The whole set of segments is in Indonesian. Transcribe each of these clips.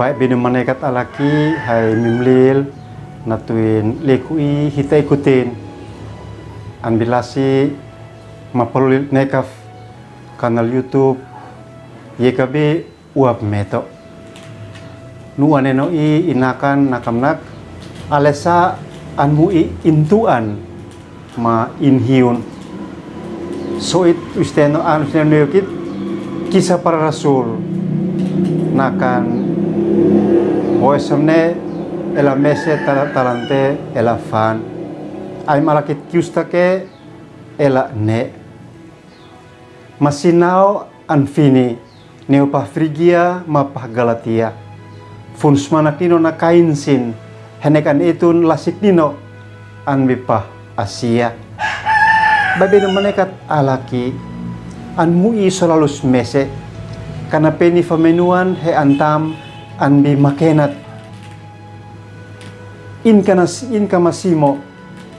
baik bina manekat alaki hai mimlil natuin lekui hita ikutin anbilasi mapalul nekaf kanal YouTube YKB uap meto nuane no i inakan nakamnak alesa anmui intuan ma inhiun soit usteno an usteno yukit kisah para rasul nakan oesamne ela mese talante ela fan ay malakit kiustake ela ne masinao anfini neopa Frigia mapah Galatia funs manakino na kainsin henekan itun lasiknino anbipah Asia babeno manekat alaki anmui solalus mese karena peni famenuan he antam anbi makenat in kamasimo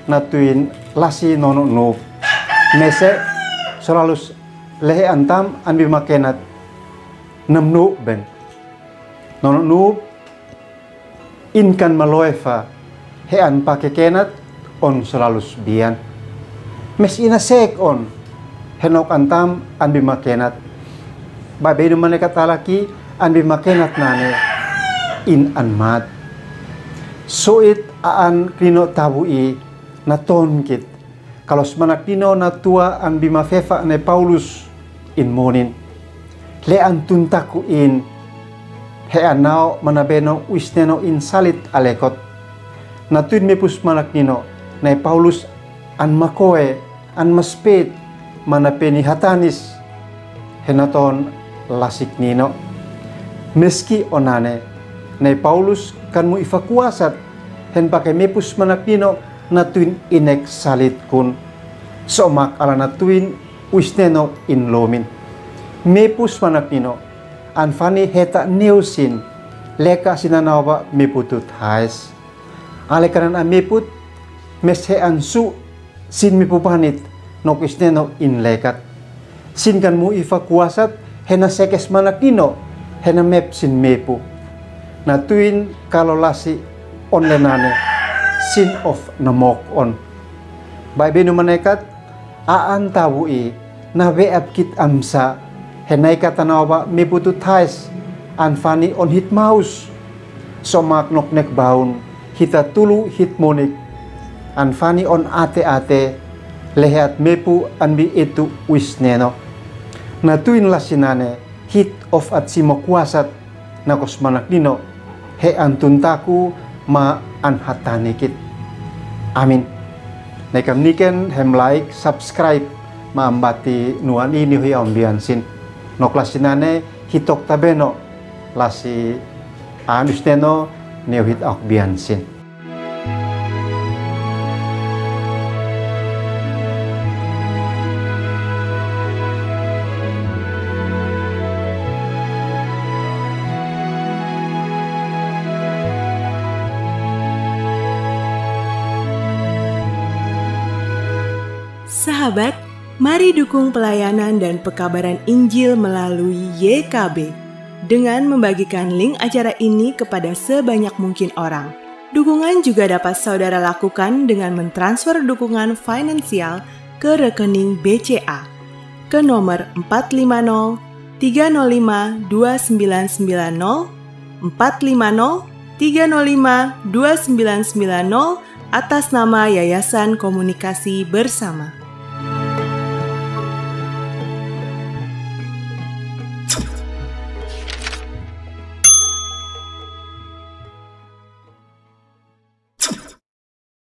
natuin lasi nono no mese solalus lehe antam anbi makenat namnu ben nono nu inkan maloefa he an pakekenat on solalus bian mes ina sek on henok antam anbi makenat babeno manekat alaki anbi makenat nane in anmat soit aan klino tabui na tonkit kalau semanak dino na tua anbi mafefa ne Paulus in monin le antuntaku in he anao manabeno wisneno in salit alekot natuin mepus manak dino na Paulus an makoe an maspet manapeni hatanis henaton lasik nino meski onane na Paulus kan mu ifakuasat hen pakai mepus manak nino natuin inek salit kun somak ala natuin wisneno in lomin mepus manak nino anfani heta neusin leka sinanawa meputut hais alekanan a meput mes he ansu sin mipupanit nok isneno in lekat sin kan mu ifakuasat hena sekes manak nino hena mep sin mepu natuin kalolasi onlenane sin of namok on babeno manekat aan tabui na weap kit amsa henai katanawa meputu thais anfani on hit maus somak nok nek baun hita tulu hit monik anfani on ate lehat mepu anbi itu wisneno natuin lasinane hit of at simokuasat na kosmanak nino he antuntaku ma anhatanikit amin nekam niken hem like subscribe ma ambati nuan ini hui ambiansin nok lasinane hitok tabeno lasi anusteno neuhit ak biansin Sahabat, mari dukung pelayanan dan pekabaran Injil melalui YKB dengan membagikan link acara ini kepada sebanyak mungkin orang. Dukungan juga dapat saudara lakukan dengan mentransfer dukungan finansial ke rekening BCA ke nomor 450 305 2990 450 305 2990 atas nama Yayasan Komunikasi Bersama.